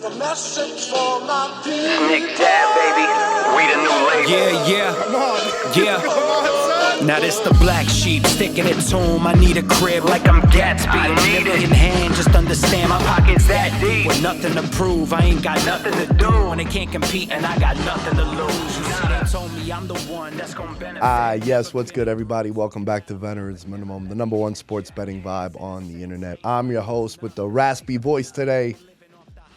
A message for my people. Nick Dad, baby. We the new label. Yeah. Come on. Come on, son. Now this the black sheep, sticking it to him. I need a crib Like I'm Gatsby. I Need in it. hand, just understand my Pockets that deep. with nothing to prove. I ain't got nothing to do. When they can't compete and I got nothing to lose. You see, they told me I'm the one that's gonna benefit. Yes, what's good, everybody? Welcome back to Veterans Minimum, the number one sports betting vibe on the internet. I'm your host with the raspy voice today,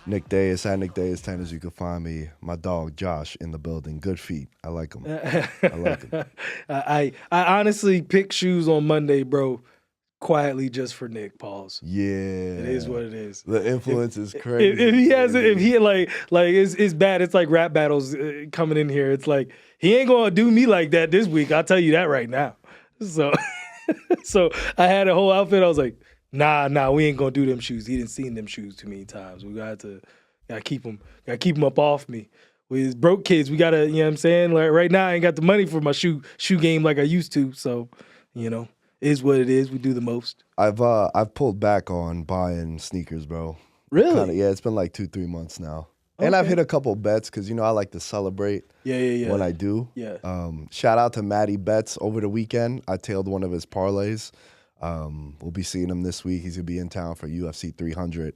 Nick Dayes, at Nick Dayes 10 as you can find me. My dog Josh in the building. Good feet. I like him. I like him. I honestly picked shoes on Monday, bro, quietly just for Nick. Pause. Yeah. It is what it is. The influence is crazy. If he has it, if he like it's bad. It's like rap battles coming in here. It's like he ain't gonna do me like that this week. I'll tell you that right now. So, so I had a whole outfit. I was like, nah, we ain't gonna do them shoes. He didn't seen them shoes too many times. We gotta keep them up off me. With broke kids, we gotta, you know what I'm saying? Like right now, I ain't got the money for my shoe game like I used to. So, you know, it is what it is. We do the most. I've pulled back on buying sneakers, bro. Really? Yeah, it's been like 2-3 months now. And I've hit a couple bets because, you know, I like to celebrate when I do. Yeah. Shout out to Matty Betts over the weekend. I tailed one of his parlays. We'll be seeing him this week. He's going to be in town for UFC 300.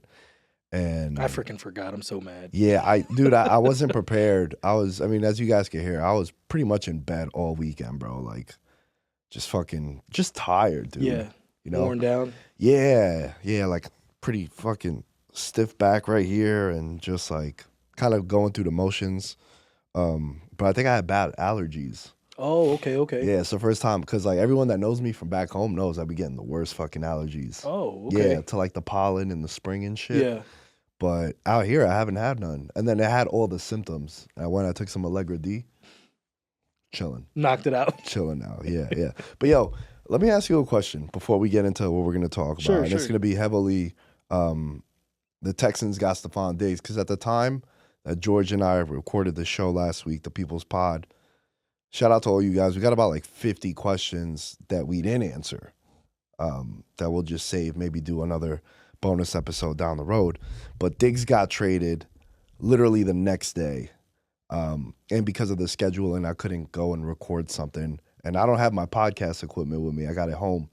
And I freaking forgot. I'm so mad. yeah, I wasn't prepared. As you guys can hear, I was pretty much in bed all weekend, bro. Like, just tired, dude. Yeah. You know? Worn down. Yeah, like pretty fucking stiff back right here and just like kind of going through the motions. But I think I had bad allergies. Oh, okay. Yeah, it's the first time because like everyone that knows me from back home knows I be getting the worst fucking allergies. Oh, okay. Yeah, to like the pollen in the spring and shit. Yeah. But out here, I haven't had none. And then it had all the symptoms. And when I took some Allegra D, chilling. Knocked it out. Chilling now, yeah. But yo, let me ask you a question before we get into what we're going to talk about. Sure. And it's going to be heavily the Texans got Stephon Diggs. Because at the time that George and I recorded the show last week, the People's Pod, shout out to all you guys. We got about like 50 questions that we didn't answer that we'll just save, maybe do another bonus episode down the road. But Diggs got traded literally the next day. And because of the scheduling, I couldn't go and record something. And I don't have my podcast equipment with me. I got it home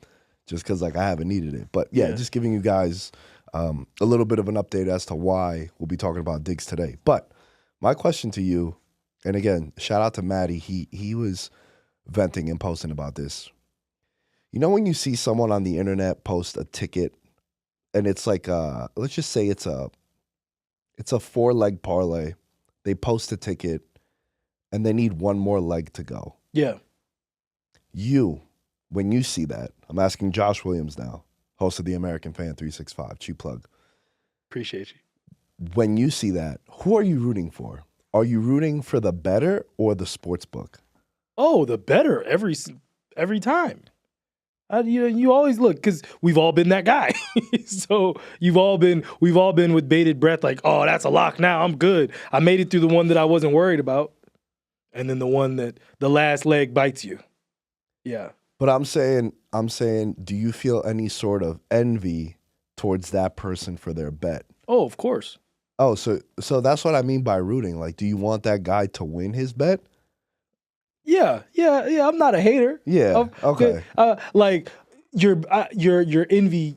just because like I haven't needed it. But yeah, just giving you guys a little bit of an update as to why we'll be talking about Diggs today. But my question to you, and again, shout out to Maddie. He was venting and posting about this. You know when you see someone on the internet post a ticket and it's like let's just say it's a 4-leg parlay. They post a ticket and they need one more leg to go. Yeah. When you see that, I'm asking Josh Williams now, host of the American Fan 365, cheap plug. Appreciate you. When you see that, who are you rooting for? Are you rooting for the better or the sports book? Oh, the better every time. You always look because we've all been that guy. So we've all been with bated breath, like, oh, that's a lock now. I'm good. I made it through the one that I wasn't worried about, and then the one that the last leg bites you. Yeah. But I'm saying, do you feel any sort of envy towards that person for their bet? Oh, of course. Oh, so that's what I mean by rooting. Like, do you want that guy to win his bet? Yeah. I'm not a hater. Yeah. Okay. Like your envy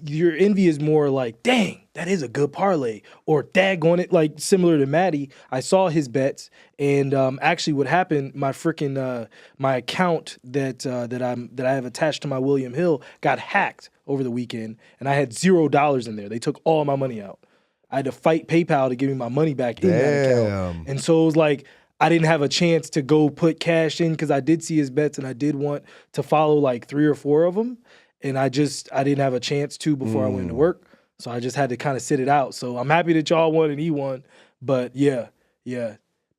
is more like, dang, that is a good parlay, or daggone it, like similar to Maddie. I saw his bets, and actually, what happened? My freaking my account that I have attached to my William Hill got hacked over the weekend, and I had $0 in there. They took all my money out. I had to fight PayPal to give me my money back in that account, and so it was like, I didn't have a chance to go put cash in because I did see his bets and I did want to follow like 3 or 4 of them. And I didn't have a chance to before I went to work. So I just had to kind of sit it out. So I'm happy that y'all won and he won. But yeah.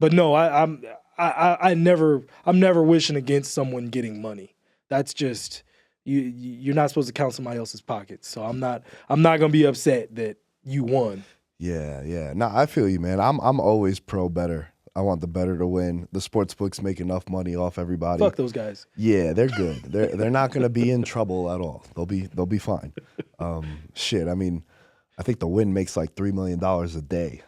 But no, I'm never wishing against someone getting money. That's just, you're not supposed to count somebody else's pockets. So I'm not gonna be upset that you won. Yeah. No, I feel you, man. I'm always pro better. I want the better to win. The sports books make enough money off everybody. Fuck those guys. Yeah, they're good. They're not going to be in trouble at all. They'll be fine. Shit, I mean, I think the win makes like $3 million a day.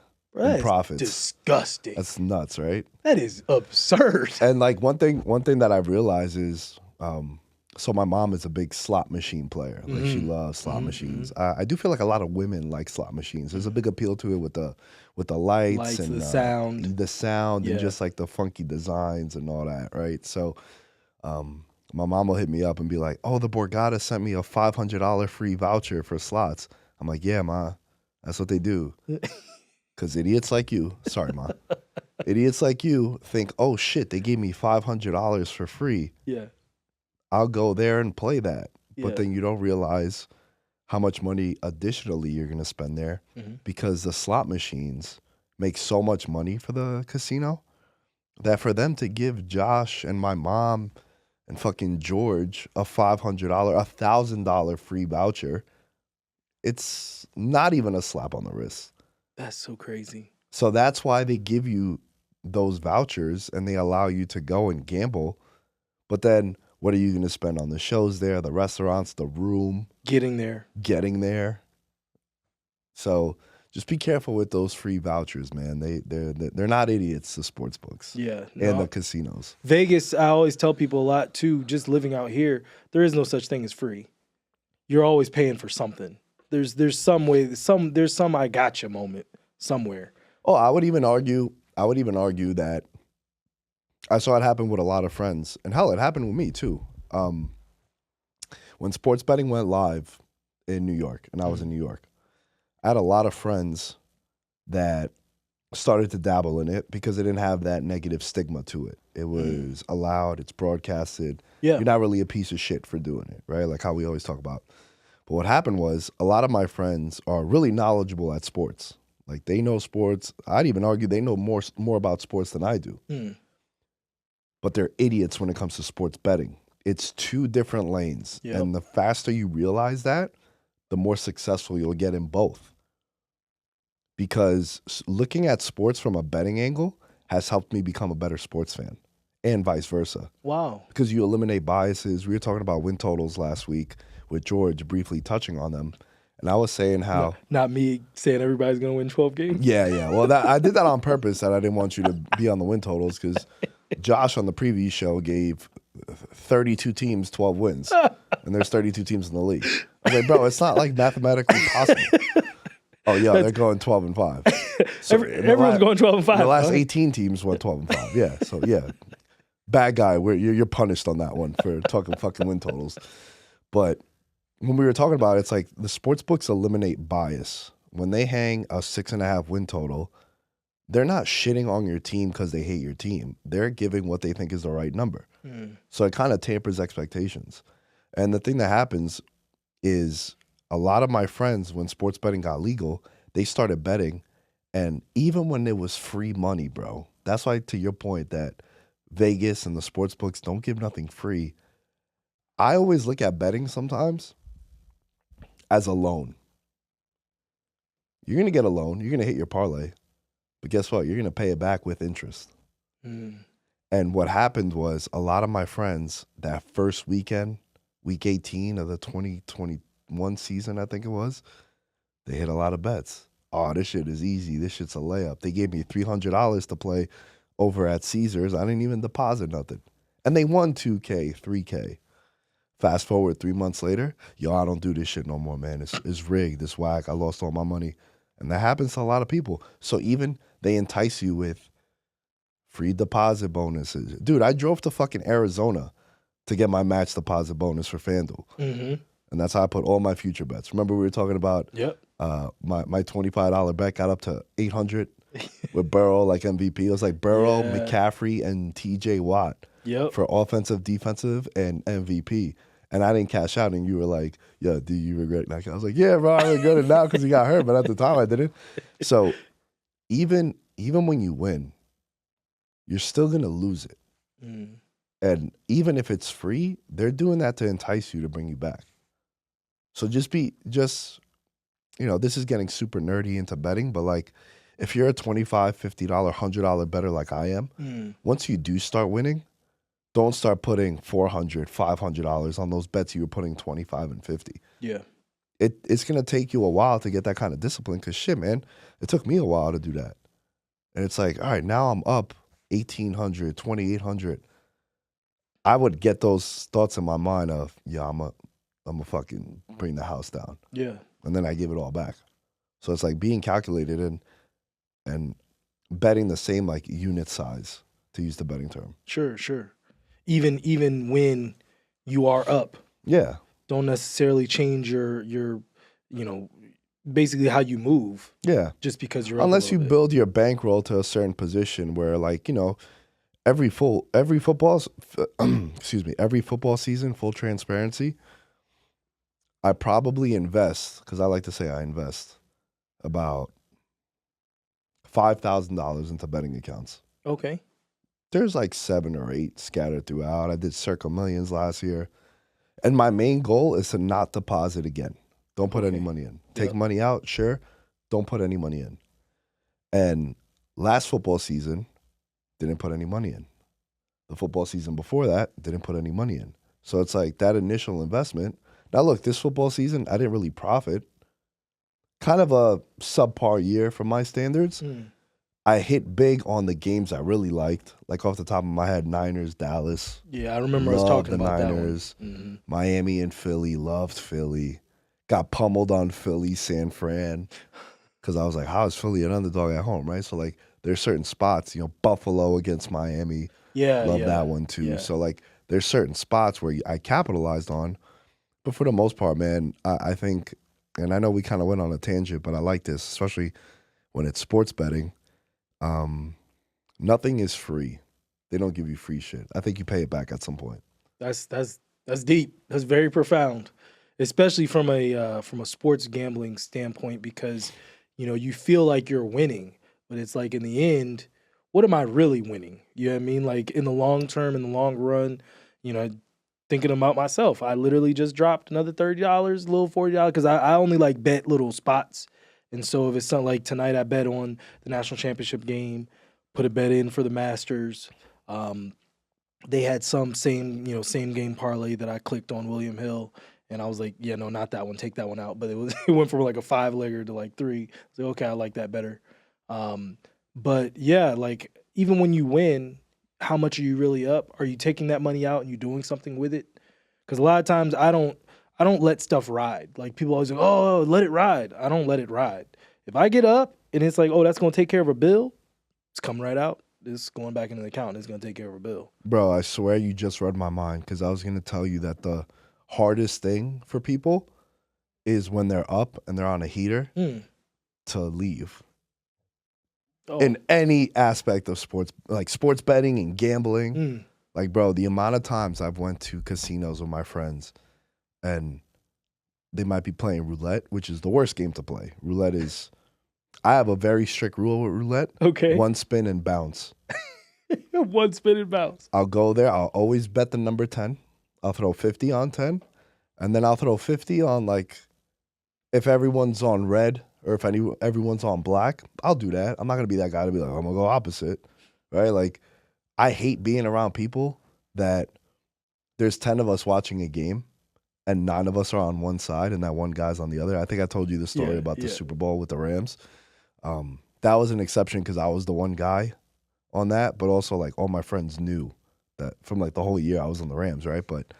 That's profits. disgusting. That's nuts, right? That is absurd. And like one thing that I've realized is, so my mom is a big slot machine player. Like she loves slot machines. I do feel like a lot of women like slot machines. There's a big appeal to it with the lights and the sound. and Yeah. just like the funky designs and all that, right? So, my mom will hit me up and be like, "Oh, the Borgata sent me a $500 free voucher for slots." I'm like, "Yeah, ma, that's what they do." Because idiots like you, sorry, ma, idiots like you think, "Oh shit, they gave me $500 for free. Yeah. I'll go there and play that." Yeah. But then you don't realize how much money additionally you're going to spend there because the slot machines make so much money for the casino that for them to give Josh and my mom and fucking George a $500, $1,000 free voucher, it's not even a slap on the wrist. That's so crazy. So that's why they give you those vouchers and they allow you to go and gamble. But then what are you going to spend on the shows there, the restaurants, the room? Getting there. So just be careful with those free vouchers, man. They're not idiots, the sports books. Yeah. And the casinos. Vegas, I always tell people a lot too, just living out here, there is no such thing as free. You're always paying for something. There's some way, there's some I gotcha moment somewhere. Oh, I would even argue that I saw it happen with a lot of friends. And hell, it happened with me too. When sports betting went live in New York, and I was in New York, I had a lot of friends that started to dabble in it because it didn't have that negative stigma to it. It was allowed, it's broadcasted. Yeah. You're not really a piece of shit for doing it, right? Like how we always talk about. But what happened was a lot of my friends are really knowledgeable at sports. Like they know sports. I'd even argue they know more about sports than I do. But they're idiots when it comes to sports betting. It's two different lanes. Yep. And the faster you realize that, the more successful you'll get in both. Because looking at sports from a betting angle has helped me become a better sports fan and vice versa. Wow. Because you eliminate biases. We were talking about win totals last week with George briefly touching on them. And I was saying how... Not me saying everybody's going to win 12 games. Yeah. Well, I did that on purpose, that I didn't want you to be on the win totals because Josh on the preview show gave 32 teams 12 wins. And there's 32 teams in the league. I was like, bro, it's not like mathematically possible. Oh, yeah, they're going 12-5. So Everyone's going 12-5. The last 18 teams went 12-5. Yeah, so yeah. Bad guy. You're punished on that one for talking fucking win totals. But when we were talking about it, it's like the sports books eliminate bias. When they hang a 6.5 win total, they're not shitting on your team because they hate your team. They're giving what they think is the right number. So it kind of tampers expectations. And the thing that happens is a lot of my friends, when sports betting got legal, they started betting. And even when it was free money, bro, that's why, to your point, that Vegas and the sports books don't give nothing free. I always look at betting sometimes as a loan. You're going to get a loan. You're going to hit your parlay. But guess what? You're going to pay it back with interest. And what happened was a lot of my friends, that first weekend, week 18 of the 2021 season, I think it was, they hit a lot of bets. Oh, this shit is easy. This shit's a layup. They gave me $300 to play over at Caesars. I didn't even deposit nothing. And they won $2K, $3K. Fast forward 3 months later, yo, I don't do this shit no more, man. It's rigged. It's whack. I lost all my money. And that happens to a lot of people. So even they entice you with free deposit bonuses. Dude, I drove to fucking Arizona to get my match deposit bonus for FanDuel. And that's how I put all my future bets. Remember we were talking about my $25 bet got up to $800 with Burrow like MVP. It was like Burrow, McCaffrey, and TJ Watt for offensive, defensive, and MVP. And I didn't cash out, and you were like, "Yeah, do you regret that?" I was like, "Yeah, bro, I regret it now because he got hurt, but at the time I didn't." So even when you win, you're still gonna lose it. And even if it's free, they're doing that to entice you to bring you back. So this is getting super nerdy into betting, but like if you're a $25, $50, $100 bettor like I am, once you do start winning, don't start putting $400, $500 on those bets you were putting 25 and 50. Yeah. It's going to take you a while to get that kind of discipline because shit, man, it took me a while to do that. and it's like, all right, now I'm up 1,800, 2,800. I would get those thoughts in my mind of, yeah, I'm a fucking bring the house down. Yeah. And then I give it all back. So it's like being calculated and betting the same like unit size, to use the betting term. Sure. Even when you are up, Yeah. don't necessarily change your basically how you move Yeah. just because you're up Unless a you little bit. build your bankroll to a certain position where, like, every football every football season, full transparency, I probably invest, because I like to say I invest about $5,000 into betting accounts. Okay. There's like 7 or 8 scattered throughout. I did Circa Millions last year. And my main goal is to not deposit again. Don't put any money in. Take money out, sure. Don't put any money in. And last football season, didn't put any money in. The football season before that, didn't put any money in. So it's like that initial investment. Now look, this football season, I didn't really profit. Kind of a subpar year from my standards. I hit big on the games I really liked. Like off the top of my head, Niners, Dallas. Yeah, I remember us talking about Niners, that one. Miami and Philly. Loved Philly. Got pummeled on Philly, San Fran. Because I was like, how is Philly an underdog at home, right? So like there's certain spots, Buffalo against Miami. Love that one too. Yeah. So like there's certain spots where I capitalized on. But for the most part, man, I think, and I know we kind of went on a tangent, but I like this, especially when it's sports betting. Nothing is free. They don't give you free shit. I think you pay it back at some point. That's deep. That's very profound, especially from a sports gambling standpoint, because you feel like you're winning, but it's like in the end, what am I really winning? You know what I mean? Like in the long term, in the long run, thinking about myself, I literally just dropped another $30, a little $40, because I only like bet little spots. And so if it's something like tonight, I bet on the national championship game, put a bet in for the Masters. They had some same game parlay that I clicked on William Hill, and I was like, yeah, no, not that one. Take that one out. But it went from like a 5-legger to like 3. I was like, okay, I like that better. But yeah, like even when you win, how much are you really up? Are you taking that money out and you doing something with it? Because a lot of times I don't let stuff ride. Like people always go, oh, let it ride. I don't let it ride. If I get up and it's like, oh, that's going to take care of a bill, it's coming right out. It's going back into the account. It's going to take care of a bill. Bro, I swear you just read my mind, because I was going to tell you that the hardest thing for people is when they're up and they're on a heater to leave. Oh. In any aspect of sports, like sports betting and gambling. Like, bro, the amount of times I've went to casinos with my friends and they might be playing roulette, which is the worst game to play. Roulette is, I have a very strict rule with roulette. Okay. 1 spin and bounce. 1 spin and bounce. I'll go there. I'll always bet the number 10. I'll throw 50 on 10. And then I'll throw 50 on, like, if everyone's on red or if everyone's on black, I'll do that. I'm not going to be that guy to be like, I'm going to go opposite, right? Like, I hate being around people that there's 10 of us watching a game and 9 of us are on one side and that one guy's on the other. I think I told you the story about the Super Bowl with the Rams. That was an exception because I was the one guy on that, but also like all my friends knew that from like the whole year I was on the Rams, right? But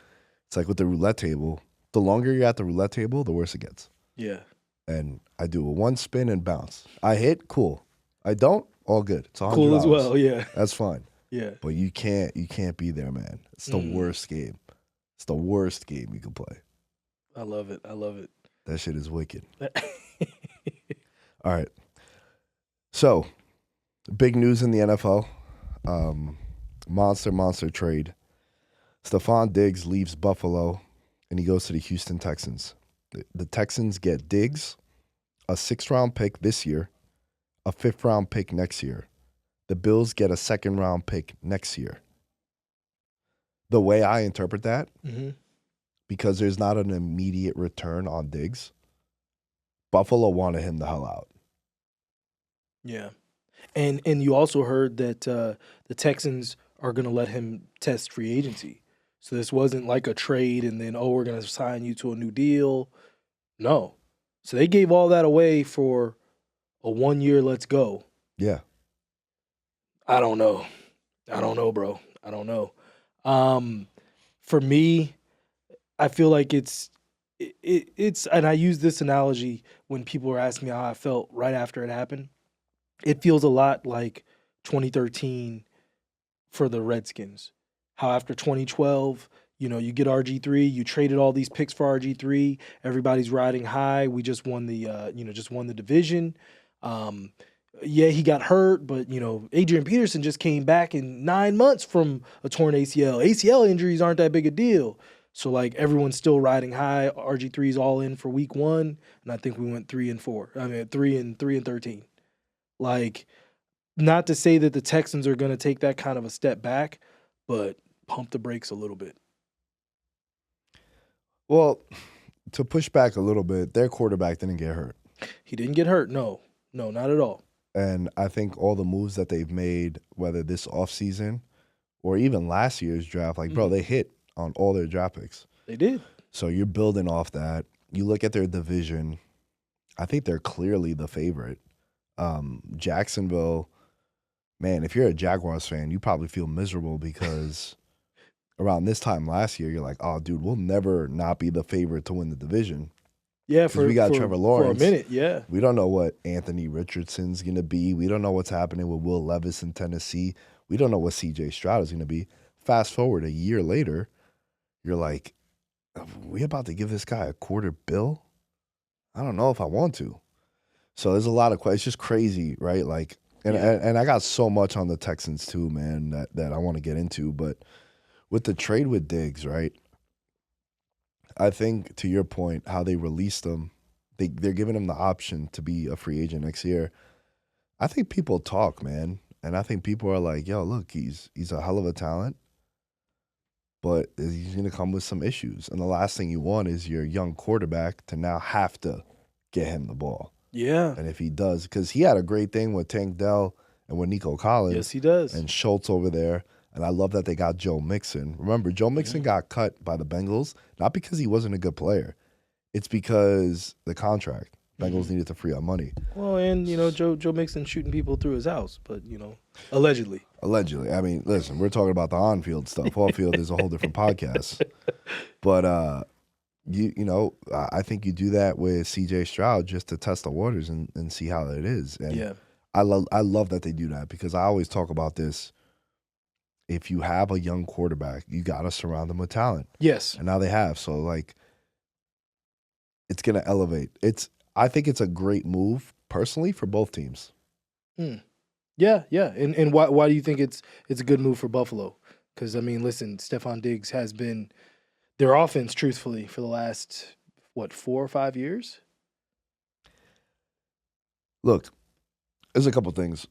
it's like with the roulette table, the longer you're at the roulette table, the worse it gets. Yeah. And I do a 1 spin and bounce. I hit, cool. I don't, all good. It's $100. Cool as well, yeah. That's fine. Yeah. But you can't be there, man. It's the worst game. It's the worst game you can play. I love it. That shit is wicked. All right. So, big news in the NFL. Monster trade. Stephon Diggs leaves Buffalo and he goes to the Houston Texans. The Texans get Diggs, a 6th-round pick this year, a 5th-round pick next year. The Bills get a 2nd-round pick next year. The way I interpret that, because there's not an immediate return on Diggs, Buffalo wanted him the hell out. Yeah. And you also heard that the Texans are going to let him test free agency. So this wasn't like a trade and then, we're going to sign you to a new deal. No. So they gave all that away for a 1 year, let's go. Yeah. I don't know. Bro. I don't know. For me, I feel like it's and I use this analogy when people are asking me how I felt right after it happened. It feels a lot like 2013 for the Redskins. How after 2012, you get RG3, you traded all these picks for RG3, everybody's riding high. We just won the division. Yeah, he got hurt, but Adrian Peterson just came back in 9 months from a torn ACL. ACL injuries aren't that big a deal. So like everyone's still riding high. RG3's all in for week 1, and I think we went 3-4. I mean 3-13. Like, not to say that the Texans are going to take that kind of a step back, but pump the brakes a little bit. Well, to push back a little bit, their quarterback didn't get hurt. He didn't get hurt. No, not at all. And I think all the moves that they've made, whether this offseason or even last year's draft, like, bro, they hit on all their draft picks. They did. So you're building off that. You look at their division, I think they're clearly the favorite. Jacksonville, man, if you're a Jaguars fan, you probably feel miserable because around this time last year, you're like, oh, dude, we'll never not be the favorite to win the division. Yeah, we got Trevor Lawrence. For a minute, yeah. We don't know what Anthony Richardson's going to be. We don't know what's happening with Will Levis in Tennessee. We don't know what C.J. Stroud is going to be. Fast forward a year later, you're like, are we about to give this guy $250 million? I don't know if I want to. So there's a lot of questions. It's just crazy, right? Like, and I got so much on the Texans too, man, that I want to get into. But with the trade with Diggs, right? I think, to your point, how they released him, they're giving him the option to be a free agent next year. I think people talk, man. And I think people are like, yo, look, he's a hell of a talent, but he's going to come with some issues. And the last thing you want is your young quarterback to now have to get him the ball. Yeah. And if he does, because he had a great thing with Tank Dell and with Nico Collins. Yes, he does. And Schultz over there. And I love that they got Joe Mixon. Remember, Joe Mixon got cut by the Bengals, not because he wasn't a good player. It's because the contract. Bengals needed to free up money. Well, and, Joe Mixon shooting people through his house, but, allegedly. Allegedly. I mean, listen, we're talking about the on-field stuff. Off-field is a whole different podcast. But, I think you do that with C.J. Stroud just to test the waters and see how it is. And yeah. I love that they do that because I always talk about this. If you have a young quarterback, you got to surround them with talent. Yes. And now they have. So, like, it's going to elevate. I think it's a great move, personally, for both teams. Yeah. And why do you think it's a good move for Buffalo? Because, I mean, listen, Stephon Diggs has been their offense, truthfully, for the last, 4 or 5 years? Look, there's a couple things.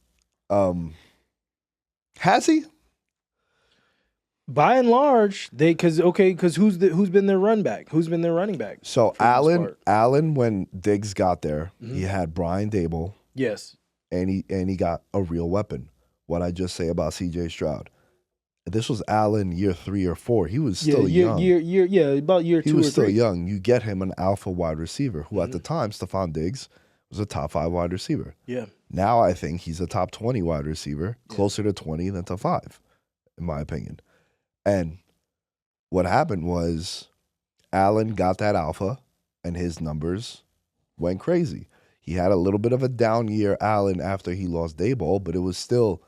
Has he? By and large, because who's been their running back? Who's been their running back? So Allen, when Diggs got there, he had Brian Dable. Yes, and he got a real weapon. What I just say about C.J. Stroud, this was Allen year 3 or 4. He was still young. About year 2 or 3. He was still young. You get him an alpha wide receiver, who at the time, Stephon Diggs, was a top 5 wide receiver. Yeah. Now I think he's a top 20 wide receiver, closer to 20 than to 5, in my opinion. And what happened was Allen got that alpha, and his numbers went crazy. He had a little bit of a down year, Allen, after he lost Daboll, but it was still,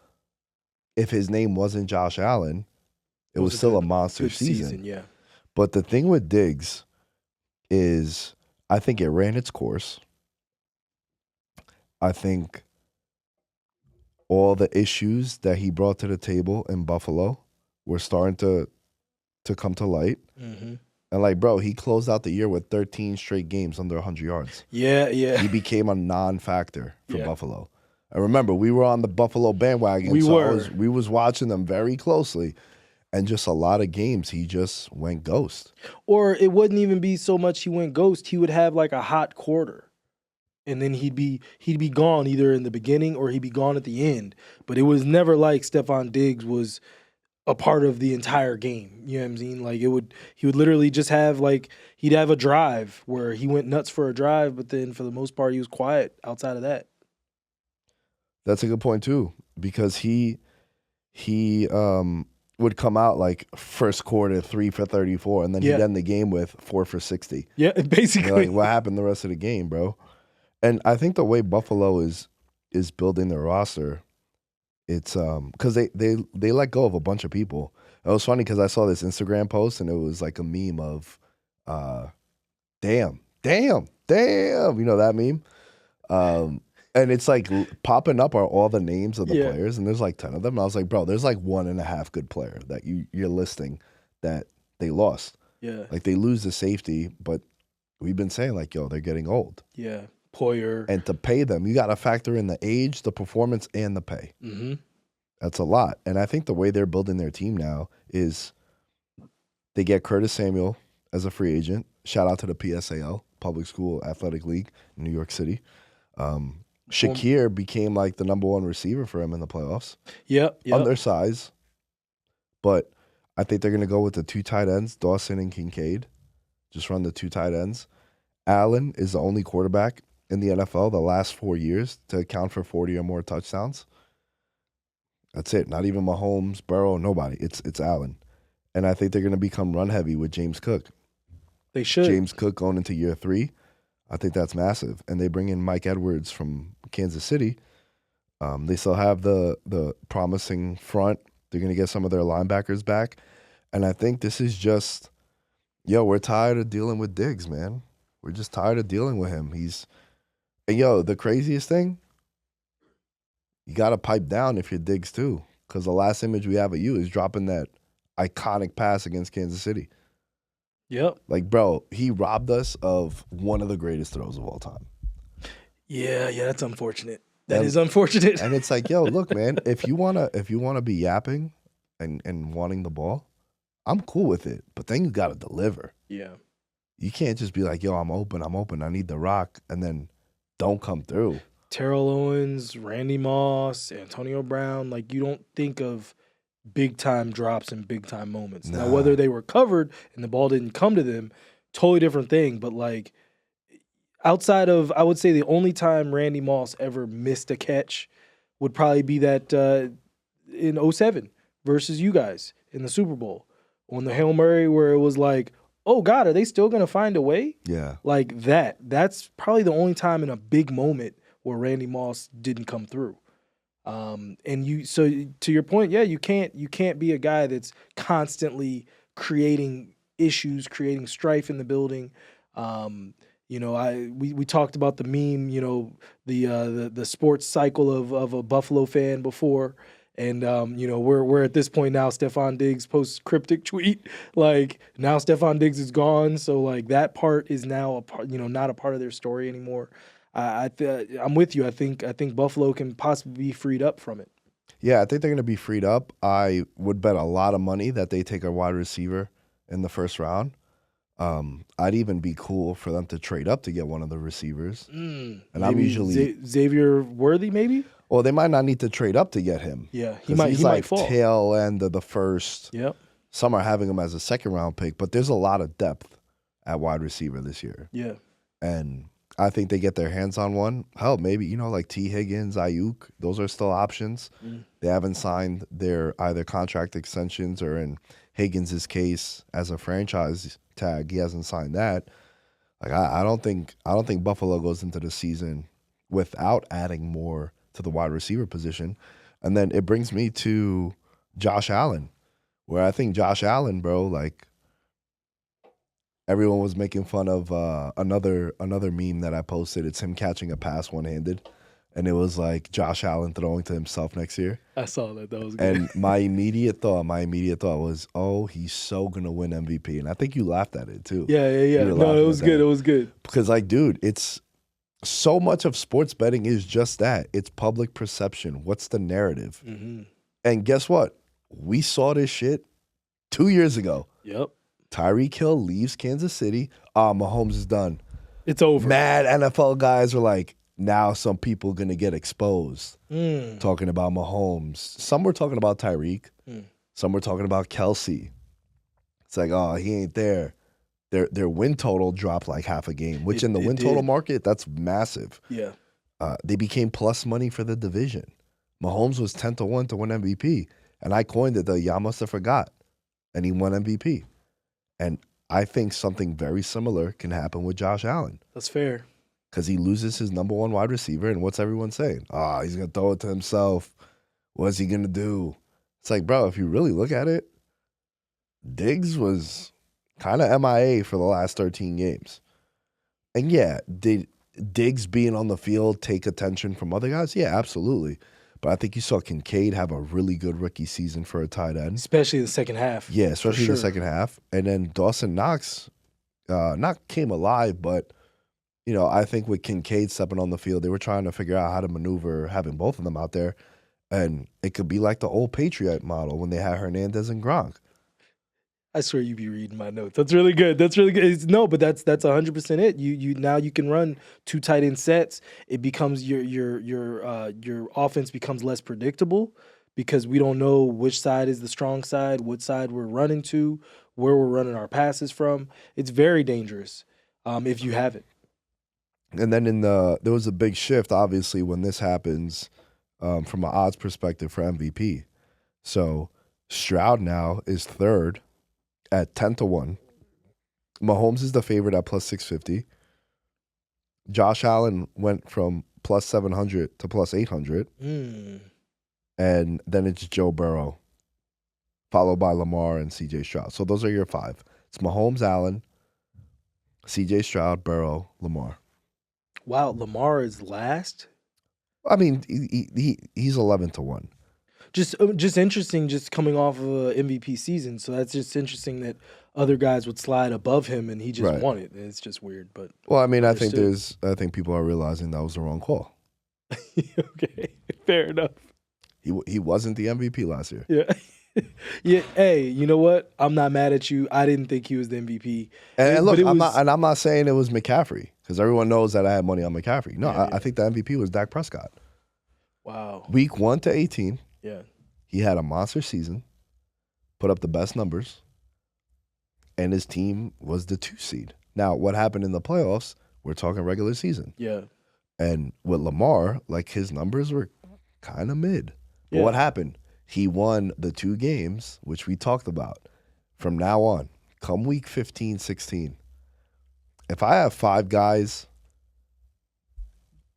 if his name wasn't Josh Allen, it was still a monster season. Yeah. But the thing with Diggs is I think it ran its course. I think all the issues that he brought to the table in Buffalo were starting to come to light. Mm-hmm. And like, bro, he closed out the year with 13 straight games under 100 yards. Yeah. He became a non-factor for Buffalo. And remember, we were on the Buffalo bandwagon. We was watching them very closely. And just a lot of games, he just went ghost. Or it wouldn't even be so much he went ghost. He would have like a hot quarter. And then he'd be gone either in the beginning or he'd be gone at the end. But it was never like Stephon Diggs was a part of the entire game. You know what I'm saying? Like he would literally just have he'd have a drive where he went nuts for a drive, but then for the most part he was quiet outside of that. That's a good point too, because he he would come out like first quarter 3 for 34, and then he'd end the game with 4 for 60. Yeah, basically. Like, what happened the rest of the game, bro? And I think the way Buffalo is building their roster, it's because they let go of a bunch of people. It was funny because I saw this Instagram post and it was like a meme of, damn, you know that meme? And it's like popping up are all the names of the players, and there's like 10 of them. And I was like, bro, there's like 1.5 good player that you're listing that they lost. Yeah. Like they lose the safety, but we've been saying like, yo, they're getting old. Yeah. Poyer. And to pay them, you got to factor in the age, the performance, and the pay. Mm-hmm. That's a lot. And I think the way they're building their team now is they get Curtis Samuel as a free agent. Shout out to the PSAL, Public School Athletic League in New York City. Shakir became like the number 1 receiver for him in the playoffs. Yep. Undersized. But I think they're going to go with the 2 tight ends, Dawson and Kincaid. Just run the 2 tight ends. Allen is the only quarterback in the NFL the last 4 years to account for 40 or more touchdowns. That's it. Not even Mahomes, Burrow, nobody. It's Allen. And I think they're going to become run heavy with James Cook. They should. James Cook going into year 3. I think that's massive. And they bring in Mike Edwards from Kansas City. They still have the promising front. They're going to get some of their linebackers back. And I think this is just, we're tired of dealing with Diggs, man. We're just tired of dealing with him. And the craziest thing, you got to pipe down if you're Diggs too. Because the last image we have of you is dropping that iconic pass against Kansas City. Yep. Like, bro, he robbed us of one of the greatest throws of all time. Yeah, that's unfortunate. That is unfortunate. And it's like, look, man, if you wanna be yapping and wanting the ball, I'm cool with it. But then you gotta deliver. Yeah. You can't just be like, I'm open, I need the rock, and then don't come through. Terrell Owens, Randy Moss, Antonio Brown, like you don't think of big time drops and big time moments. Nah. Now, whether they were covered and the ball didn't come to them, totally different thing. But like outside of, I would say the only time Randy Moss ever missed a catch would probably be that in 07 versus you guys in the Super Bowl on the Hail Mary where it was like, oh God, are they still going to find a way? Yeah. Like that. That's probably the only time in a big moment where Randy Moss didn't come through. So to your point, you can't be a guy that's constantly creating issues, creating strife in the building. We talked about the meme, the sports cycle of a Buffalo fan before. And we're at this point now. Stephon Diggs posts cryptic tweet like now Stephon Diggs is gone, so like that part is now a part, not a part of their story anymore. I'm with you. I think Buffalo can possibly be freed up from it. Yeah, I think they're going to be freed up. I would bet a lot of money that they take a wide receiver in the first round. I'd even be cool for them to trade up to get one of the receivers. And I'm usually Xavier Worthy, maybe. Well, they might not need to trade up to get him. Yeah, he's might like fall. Tail end of the first. Yep. Some are having him as a second round pick, but there's a lot of depth at wide receiver this year. Yeah. And I think they get their hands on one. Hell, maybe, like T. Higgins, Ayuk, those are still options. They haven't signed their either contract extensions or in Higgins' case as a franchise tag, he hasn't signed that. Like I don't think Buffalo goes into the season without adding more to the wide receiver position. And then it brings me to Josh Allen, where I think Josh Allen, bro, like everyone was making fun of another meme that I posted. It's him catching a pass one-handed, and it was like Josh Allen throwing to himself next year. I saw that. That was good. And my immediate thought was, oh, he's so gonna win MVP. And I think you laughed at it too. Yeah. No, it was good. It was good. Because like, dude, it's so much of sports betting is just that. It's public perception. What's the narrative? Mm-hmm. And guess what? We saw this shit 2 years ago. Yep. Tyreek Hill leaves Kansas City. Mahomes is done. It's over. Mad NFL guys are like, now some people going to get exposed. Talking about Mahomes. Some were talking about Tyreek. Some were talking about Kelsey. It's like, oh, he ain't there. Their win total dropped like half a game, which in the win total market, that's massive. Yeah. They became plus money for the division. Mahomes was 10-1 to win MVP. And I coined it the y'all must have forgot. And he won MVP. And I think something very similar can happen with Josh Allen. That's fair. Because he loses his number one wide receiver, and what's everyone saying? He's going to throw it to himself. What's he going to do? It's like, bro, if you really look at it, Diggs was kind of MIA for the last 13 games. And yeah, did Diggs being on the field take attention from other guys? Yeah, absolutely. But I think you saw Kincaid have a really good rookie season for a tight end. Especially the second half. Yeah, especially the second half. And then Dawson Knox not came alive, but I think with Kincaid stepping on the field, they were trying to figure out how to maneuver having both of them out there. And it could be like the old Patriot model when they had Hernandez and Gronk. I swear you be reading my notes. That's really good. That's really good. No, but that's 100% it. You now you can run 2 tight end sets. It becomes your offense becomes less predictable because we don't know which side is the strong side, what side we're running to, where we're running our passes from. It's very dangerous if you have it. And then there was a big shift, obviously, when this happens from an odds perspective for MVP. So Stroud now is third at 10-1. Mahomes is the favorite at plus 650. Josh Allen went from plus 700 to plus 800. And then it's Joe Burrow, followed by Lamar and C.J. Stroud. So those are your 5. It's Mahomes, Allen, C.J. Stroud, Burrow, Lamar. Wow, Lamar is last? I mean, he's 11-1. Just interesting, just coming off of an MVP season. So that's just interesting that other guys would slide above him and he just won it. It's just weird, but well, I mean, I think people are realizing that was the wrong call. Okay, fair enough. He wasn't the MVP last year. Yeah. Yeah. Hey, you know what? I'm not mad at you. I didn't think he was the MVP. And look, I'm not saying it was McCaffrey because everyone knows that I had money on McCaffrey. No, I think the MVP was Dak Prescott. Wow. Week 1 to 18. Yeah. He had a monster season, put up the best numbers, and his team was the 2 seed. Now, what happened in the playoffs, we're talking regular season. Yeah. And with Lamar, like his numbers were kind of mid. But what happened? He won the 2 games, which we talked about. From now on, come week 15, 16, if I have 5 guys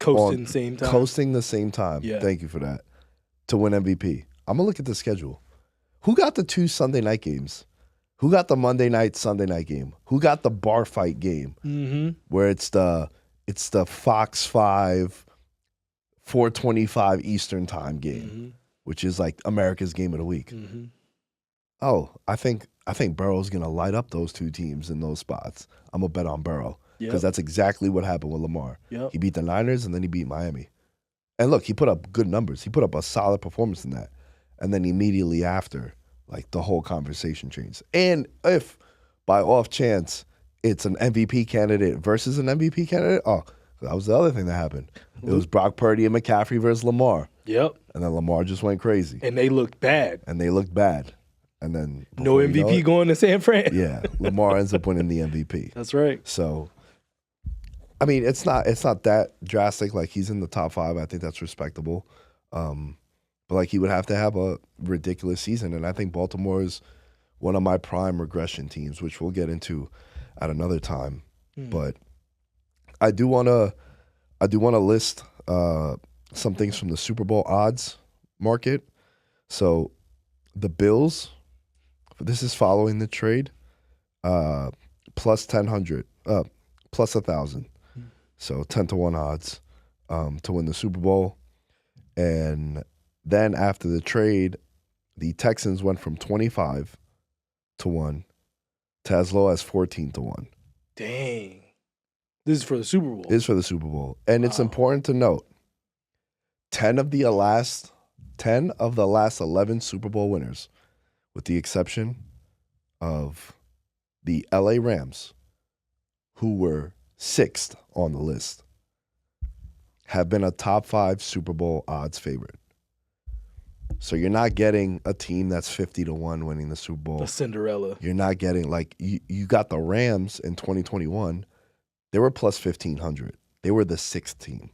coasting the same time. Yeah. Thank you for that. To win MVP. I'm going to look at the schedule. Who got the 2 Sunday night games? Who got the Monday night, Sunday night game? Who got the bar fight game? Mm-hmm. Where it's the Fox 5, 4:25 Eastern time game, which is like America's game of the week. Mm-hmm. Oh, I think Burrow's going to light up those 2 teams in those spots. I'm going to bet on Burrow because that's exactly what happened with Lamar. Yep. He beat the Niners and then he beat Miami. And look, he put up good numbers. He put up a solid performance in that. And then immediately after, like the whole conversation changed. And if by off chance it's an MVP candidate versus an MVP candidate, that was the other thing that happened. It was Brock Purdy and McCaffrey versus Lamar. Yep. And then Lamar just went crazy. And they looked bad. And then no MVP going to San Fran. Yeah, Lamar ends up winning the MVP. That's right. So, I mean, it's not that drastic. Like he's in the top 5. I think that's respectable. But like he would have to have a ridiculous season, and I think Baltimore is one of my prime regression teams, which we'll get into at another time. But I do want to list some things from the Super Bowl odds market. So the Bills, this is following the trade, plus 1,000, plus 1,000. So 10-1 odds to win the Super Bowl. And then after the trade, the Texans went from 25-1 to as low as 14-1. Dang. This is for the Super Bowl. This is for the Super Bowl. And it's important to note, 10 of the last 11 Super Bowl winners, with the exception of the LA Rams, who were 6th on the list, have been a top 5 Super Bowl odds favorite. So you're not getting a team that's 50-1 winning the Super Bowl. A Cinderella. You're not getting, like, you got the Rams in 2021. They were plus 1,500. They were the 6th team.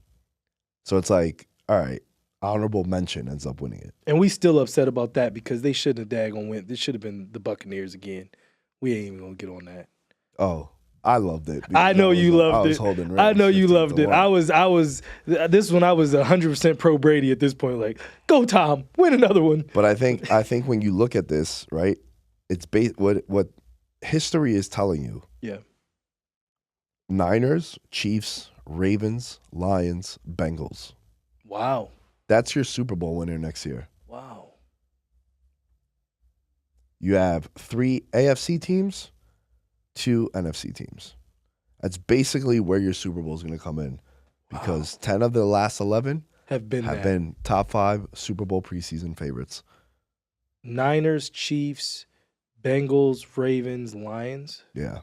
So it's like, all right, honorable mention ends up winning it. And we still upset about that because they shouldn't have daggone win. This should have been the Buccaneers again. We ain't even gonna get on that. Oh, I loved it. I know you loved it. I know you loved it. I was this one I was 100% pro Brady at this point. Like, go Tom, win another one. But I think when you look at this, right, it's what history is telling you. Yeah. Niners, Chiefs, Ravens, Lions, Bengals. Wow. That's your Super Bowl winner next year. Wow. You have 3 AFC teams, 2 NFC teams. That's basically where your Super Bowl is going to come in, because 10 of the last 11 have been top 5 Super Bowl preseason favorites. Niners, Chiefs, Bengals, Ravens, Lions. Yeah.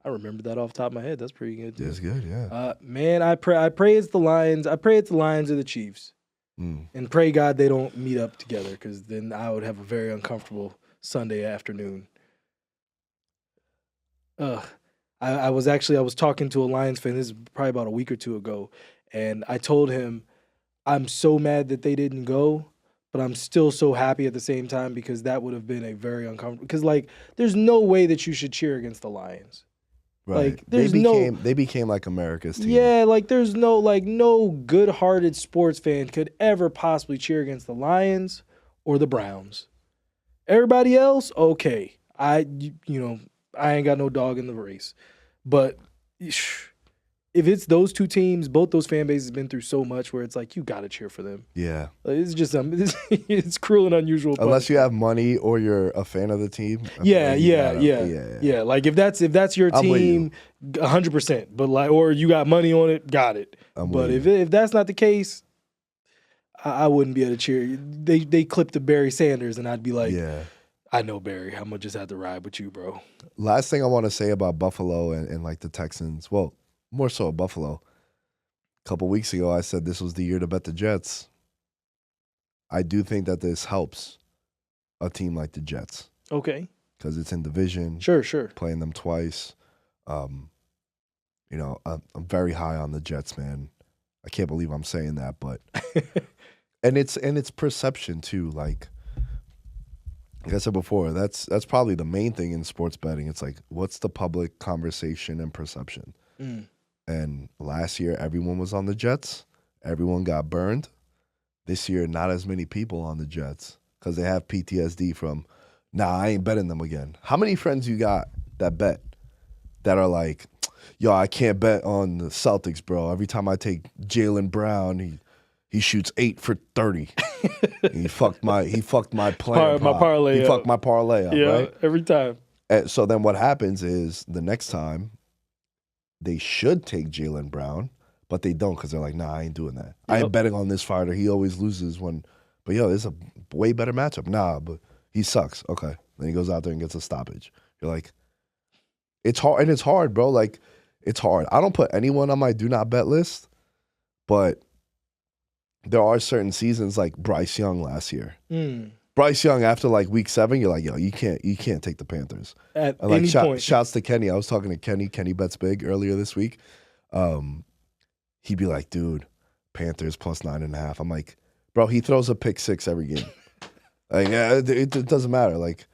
I remember that off the top of my head. That's pretty good. That's good, yeah. Man, I pray it's the Lions. I pray it's the Lions or the Chiefs. And pray God they don't meet up together, because then I would have a very uncomfortable Sunday afternoon. I was talking to a Lions fan. This is probably about a week or two ago, and I told him I'm so mad that they didn't go, but I'm still so happy at the same time, because that would have been a very uncomfortable. Because like, there's no way that you should cheer against the Lions. Right. Like, they became like America's team. Yeah, like there's no good-hearted sports fan could ever possibly cheer against the Lions or the Browns. Everybody else, okay. I ain't got no dog in the race. But if it's those two teams, both those fan bases have been through so much where it's like you got to cheer for them. Yeah. It's just it's cruel and unusual. Unless you have money or you're a fan of the team. Yeah. Like if that's your team, 100%. But like, or you got money on it, got it. But if that's not the case, I wouldn't be able to cheer. They clipped the Barry Sanders, and I'd be like, yeah. I know, Barry, I'm gonna just have to ride with you, bro. Last thing I want to say about Buffalo and like the Texans, well, more so Buffalo. A couple weeks ago, I said this was the year to bet the Jets. I do think that this helps a team like the Jets. Okay. Because it's in division. Sure. Playing them twice. I'm very high on the Jets, man. I can't believe I'm saying that, but and it's perception too. Like I said before, that's probably the main thing in sports betting. It's like, what's the public conversation and perception? And last year, everyone was on the Jets. Everyone got burned. This year, not as many people on the Jets because they have PTSD from, I ain't betting them again. How many friends you got that bet that are like, yo, I can't bet on the Celtics, bro. Every time I take Jaylen Brown, he shoots 8 for 30. He fucked my plan. My parlay. He fucked my parlay up, right? Every time. And so then what happens is the next time they should take Jaylen Brown, but they don't because they're like, I ain't doing that. I ain't betting on this fighter. He always loses when. But there's a way better matchup. But he sucks. Okay. Then he goes out there and gets a stoppage. You're like, it's hard. And it's hard, bro. Like, it's hard. I don't put anyone on my do not bet list, but there are certain seasons like Bryce Young last year. Bryce Young, after like week 7, you're like, yo, you can't take the Panthers. At and like, any point. Shouts to Kenny. I was talking to Kenny. Kenny bets big earlier this week. He'd be like, dude, Panthers plus 9.5. I'm like, bro, he throws a pick 6 every game. Like, it doesn't matter. Like,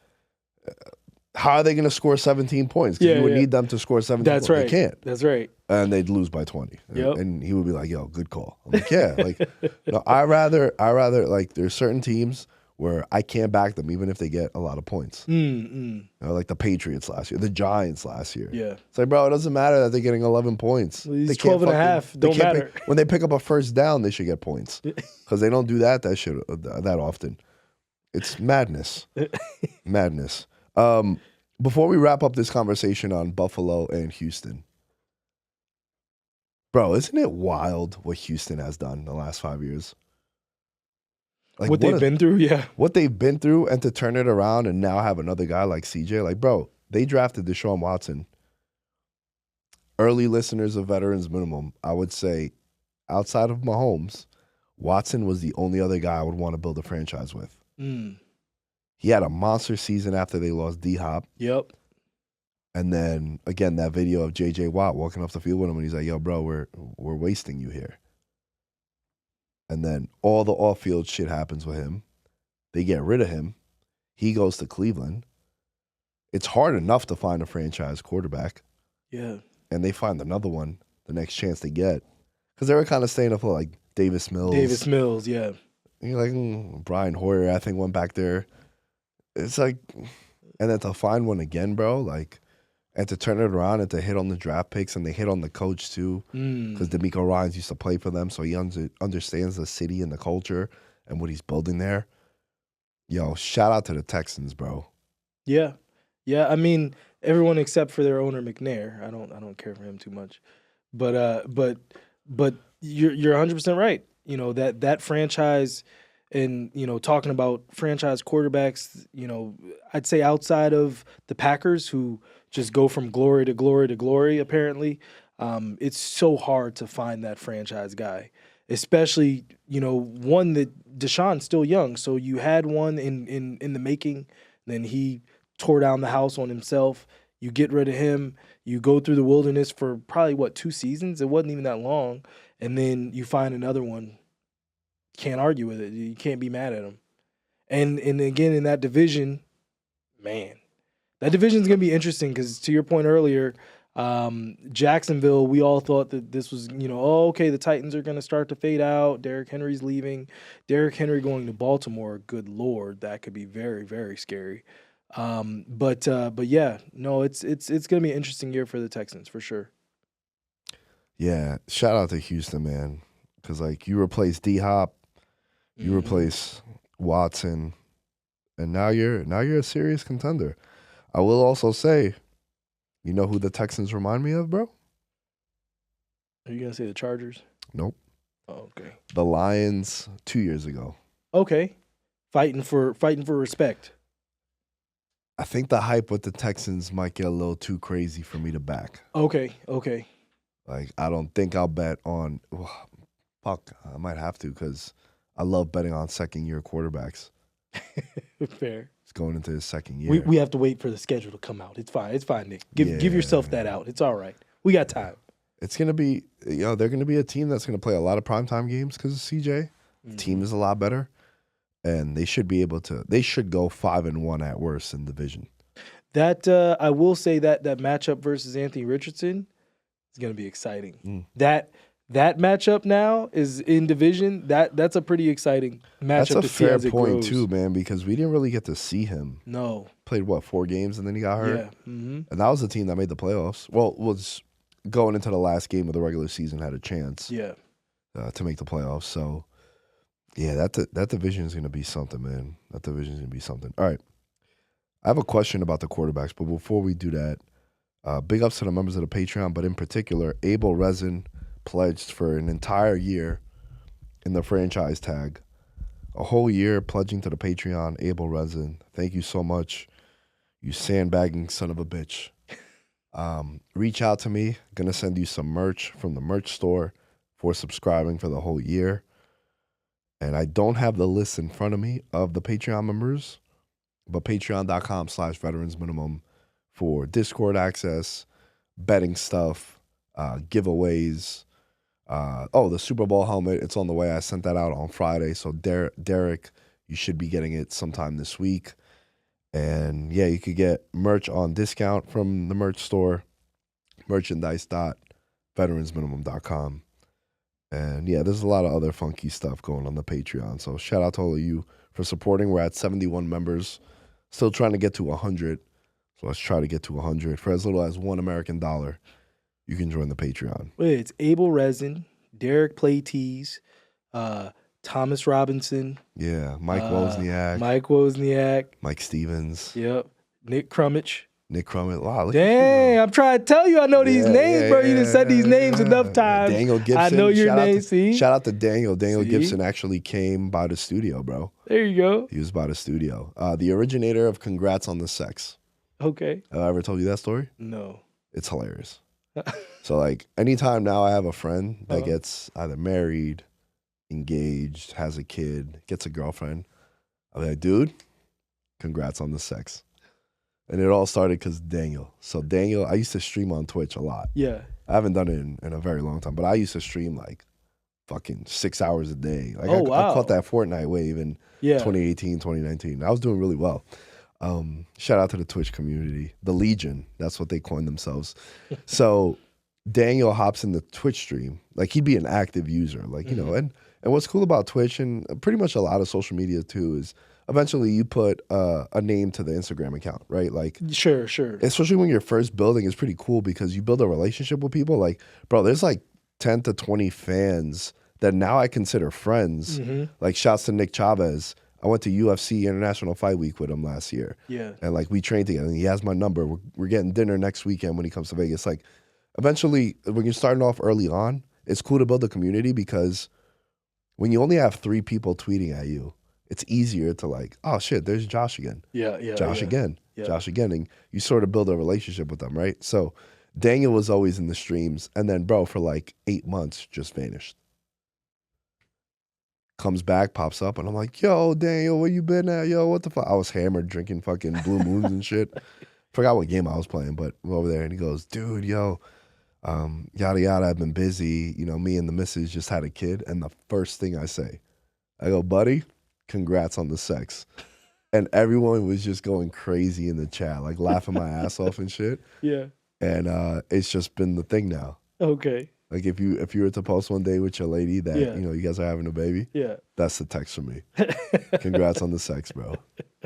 how are they going to score 17 points? Because you would need them to score 17 That's points. right. They can't. That's right. And they'd lose by 20. Yep. And he would be like, yo, good call. I'm like, yeah. Like, no, I rather like, there's certain teams where I can't back them even if they get a lot of points. Like the Patriots last year, the Giants last year. Yeah. It's like, bro, it doesn't matter that they're getting 11 points. These 12.5 don't matter. When they pick up a first down, they should get points. Because they don't do that often. It's madness. Madness. Before we wrap up this conversation on Buffalo and Houston, bro, isn't it wild what Houston has done in the last 5 years? Like, what they've been through, yeah. What they've been through, and to turn it around and now have another guy like CJ. Like, bro, they drafted Deshaun Watson. Early listeners of Veterans Minimum, I would say, outside of Mahomes, Watson was the only other guy I would want to build a franchise with. He had a monster season after they lost D-Hop. Yep. And then, again, that video of J.J. Watt walking off the field with him, and he's like, yo, bro, we're wasting you here. And then all the off-field shit happens with him. They get rid of him. He goes to Cleveland. It's hard enough to find a franchise quarterback. Yeah. And they find another one the next chance they get. Because they were kind of staying up for like Davis Mills. Davis Mills, yeah. And you're like, Brian Hoyer, I think, went back there. It's like, and then to find one again, bro, like, and to turn it around and to hit on the draft picks, and they hit on the coach too, because D'Amico Ryans used to play for them, so he understands the city and the culture and what he's building there. Yo, shout out to the Texans, bro. Yeah. Yeah, I mean, everyone except for their owner McNair. I don't care for him too much. But you're 100% right. You know, that franchise, and, you know, talking about franchise quarterbacks, you know, I'd say outside of the Packers, who just go from glory to glory to glory, apparently, it's so hard to find that franchise guy. Especially, you know, one that Deshaun's still young, so you had one in the making, then he tore down the house on himself. You get rid of him, you go through the wilderness for probably, 2 seasons? It wasn't even that long. And then you find another one. Can't argue with it. You can't be mad at him. And again, in that division, man, that division's going to be interesting because, to your point earlier, Jacksonville, we all thought that this was, you know, okay, the Titans are going to start to fade out. Derrick Henry's leaving. Derrick Henry going to Baltimore, good Lord, that could be very, very scary. But yeah, no, it's going to be an interesting year for the Texans for sure. Yeah, shout out to Houston, man, because like you replace D-Hop, you replace Watson, and now you're a serious contender. I will also say, you know who the Texans remind me of, bro? Are you gonna say the Chargers? Nope. Oh, okay. The Lions 2 years ago. Okay, fighting for respect. I think the hype with the Texans might get a little too crazy for me to back. Okay. Like, I don't think I'll bet on. Fuck, I might have to because I love betting on second-year quarterbacks. Fair. It's going into his second year. We have to wait for the schedule to come out. It's fine, Nick. Give yourself that out. It's all right. We got time. It's gonna be, they're gonna be a team that's gonna play a lot of primetime games because of CJ. The team is a lot better, and they should be able to. They should go 5-1 at worst in division. That I will say that matchup versus Anthony Richardson is going to be exciting. That matchup now is in division. That's a pretty exciting matchup. That's a to see fair as it point grows. too, man, because we didn't really get to see him. No. Played 4 games and then he got hurt. Yeah. Mm-hmm. And that was the team that made the playoffs. Well, was going into the last game of the regular season had a chance. Yeah. To make the playoffs. So yeah, that division is going to be something, man. That division is going to be something. All right. I have a question about the quarterbacks, but before we do that, big ups to the members of the Patreon, but in particular, Abel Resin pledged for an entire year in the franchise tag. A whole year pledging to the Patreon, Abel Resin. Thank you so much, you sandbagging son of a bitch. Reach out to me. Gonna send you some merch from the merch store for subscribing for the whole year. And I don't have the list in front of me of the Patreon members, but patreon.com/veteransminimum for Discord access, betting stuff, giveaways. The Super Bowl helmet, it's on the way. I sent that out on Friday. So Derek, you should be getting it sometime this week. And yeah, you could get merch on discount from the merch store, merchandise.veteransminimum.com. And yeah, there's a lot of other funky stuff going on the Patreon. So shout out to all of you for supporting. We're at 71 members, still trying to get to 100. So let's try to get to 100. For as little as $1 American, you can join the Patreon. Wait, it's Abel Resin, Derek Playtees, Thomas Robinson. Yeah, Mike Wozniak. Mike Stevens. Yep. Nick Crummage. Wow, look dang, I'm trying to tell you I know these names, bro. You done said these names enough times. Daniel Gibson. I know your name, see? Shout out to Daniel. Daniel Gibson actually came by the studio, bro. There you go. He was by the studio. The originator of Congrats on the Sex. Okay. Have I ever told you that story? No. It's hilarious. So, like, anytime now I have a friend that gets either married, engaged, has a kid, gets a girlfriend, I'm like, dude, congrats on the sex. And it all started because Daniel. So Daniel, I used to stream on Twitch a lot. Yeah. I haven't done it in a very long time, but I used to stream like fucking 6 hours a day. Like Oh, I wow. caught that Fortnite wave in Yeah. 2018, 2019. I was doing really well. Shout out to the Twitch community, the Legion. That's what they coined themselves. So Daniel hops in the Twitch stream. Like he'd be an active user, like, you know, and what's cool about Twitch and pretty much a lot of social media too is eventually you put a name to the Instagram account, right? Like Sure. especially when you're first building, it's pretty cool because you build a relationship with people. Like, bro, there's like 10 to 20 fans that now I consider friends. Like shouts to Nick Chavez. I went to UFC International Fight Week with him last year. Yeah. And like we trained together and he has my number. We're getting dinner next weekend when he comes to Vegas. Like eventually when you're starting off early on, it's cool to build a community because when you only have 3 people tweeting at you, it's easier to like, oh shit, there's Josh again. Yeah. Josh again. Yeah. Josh again. And you sort of build a relationship with them, right? So Daniel was always in the streams. And then, bro, for like 8 months, just vanished. Comes back, pops up, and I'm like, yo, Daniel, where you been at? Yo, what the fuck? I was hammered drinking fucking Blue Moons and shit. Forgot what game I was playing, but we're over there. And he goes, dude, yo, yada, yada, I've been busy. You know, me and the missus just had a kid. And the first thing I say, I go, buddy, congrats on the sex. And everyone was just going crazy in the chat, like laughing my ass off and shit. Yeah. And it's just been the thing now. Okay. Like if you were to post one day with your lady that, Yeah. you know, you guys are having a baby, Yeah. that's the text from me. Congrats on the sex, bro.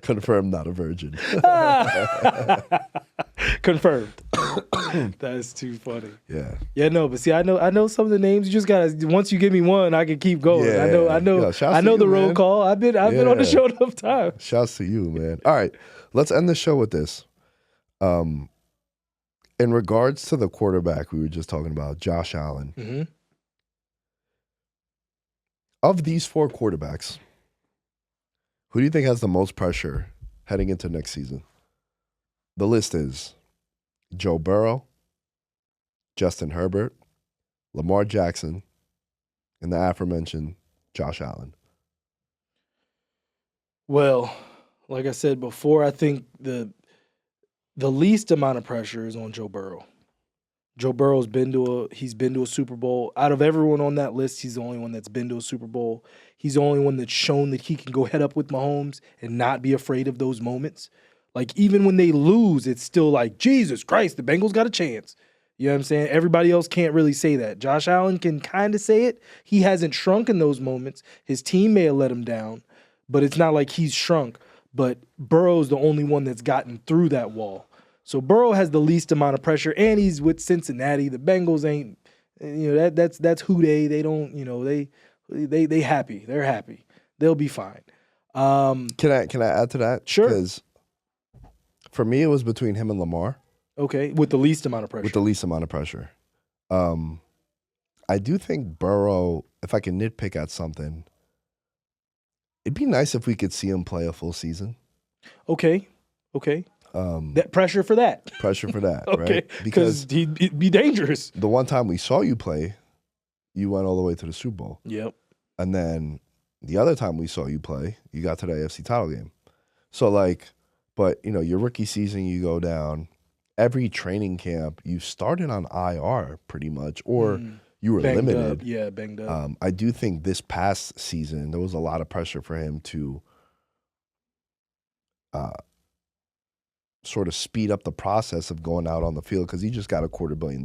Confirmed not a virgin. Confirmed. That's too funny. Yeah. Yeah, no, but see, I know some of the names. You just gotta. Once you give me one, I can keep going. Yeah. I know. Yo, shouts I to know you, the roll man. call. I've been on the Yeah. show enough time. Shouts to you, man. All right. Let's end the show with this. In regards to the quarterback we were just talking about, Josh Allen. Mm-hmm. Of these 4 quarterbacks, who do you think has the most pressure heading into next season? The list is Joe Burrow, Justin Herbert, Lamar Jackson, and the aforementioned Josh Allen. Well, like I said before, I think the least amount of pressure is on Joe Burrow. Joe Burrow's been to a Super Bowl. Out of everyone on that list, he's the only one that's been to a Super Bowl. He's the only one that's shown that he can go head up with Mahomes and not be afraid of those moments. Like even when they lose, it's still like, Jesus Christ, the Bengals got a chance. You know what I'm saying? Everybody else can't really say that. Josh Allen can kind of say it. He hasn't shrunk in those moments. His team may have let him down, but it's not like he's shrunk. But Burrow's the only one that's gotten through that wall. So Burrow has the least amount of pressure, and he's with Cincinnati. The Bengals ain't, you know, that's who they don't, you know, they happy. They're happy. They'll be fine. Can I add to that? Sure. Because for me, it was between him and Lamar. Okay, with the least amount of pressure. With the least amount of pressure. I do think Burrow, if I can nitpick at something, it'd be nice if we could see him play a full season. Okay. That pressure for that. Pressure for that, Okay, right? because he'd be dangerous. The one time we saw you play, you went all the way to the Super Bowl. Yep. And then the other time we saw you play, you got to the AFC title game. So like, but you know, your rookie season, you go down. Every training camp, you started on IR pretty much, or you were Banged limited. up. Yeah, banged up. I do think this past season, there was a lot of pressure for him to sort of speed up the process of going out on the field because he just got $250 million.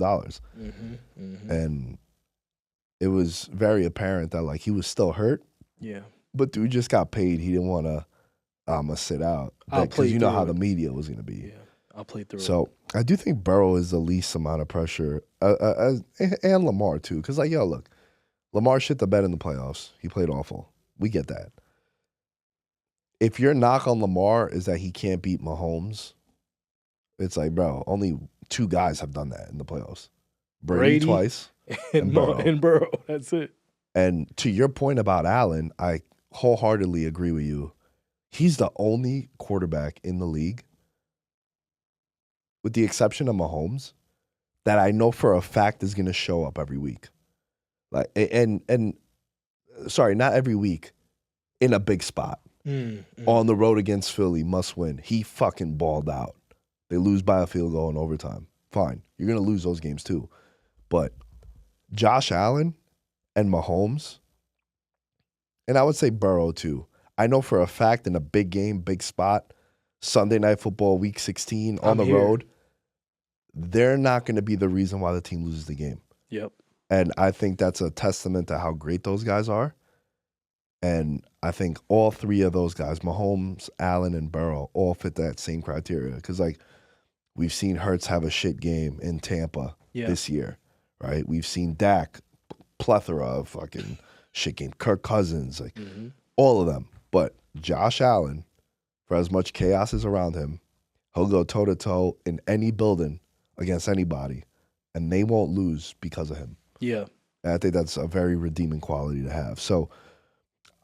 And it was very apparent that like he was still hurt. Yeah. But dude just got paid. He didn't want to sit out. I'll play Because you know through how it. the media was going to be. Yeah. I'll play through it. So I do think Burrow is the least amount of pressure, and Lamar too. Because like, yo, look, Lamar shit the bed in the playoffs. He played awful. We get that. If your knock on Lamar is that he can't beat Mahomes, it's like, bro, only 2 guys have done that in the playoffs. Brady twice and Burrow. And Burrow. That's it. And to your point about Allen, I wholeheartedly agree with you. He's the only quarterback in the league, with the exception of Mahomes, that I know for a fact is going to show up every week. Like, and sorry, not every week, in a big spot. On the road against Philly, must win. He fucking balled out. They lose by a field goal in overtime. Fine. You're going to lose those games too. But Josh Allen, and Mahomes, and I would say Burrow too. I know for a fact in a big game, big spot, Sunday Night Football, Week 16 on I'm the here. road, they're not going to be the reason why the team loses the game. Yep. And I think that's a testament to how great those guys are. And I think all three of those guys, Mahomes, Allen, and Burrow, all fit that same criteria. Because, like, we've seen Hurts have a shit game in Tampa this year, right? We've seen Dak, plethora of fucking shit game. Kirk Cousins, like, all of them. But Josh Allen, for as much chaos is around him, he'll go toe-to-toe in any building against anybody, and they won't lose because of him. Yeah. And I think that's a very redeeming quality to have. So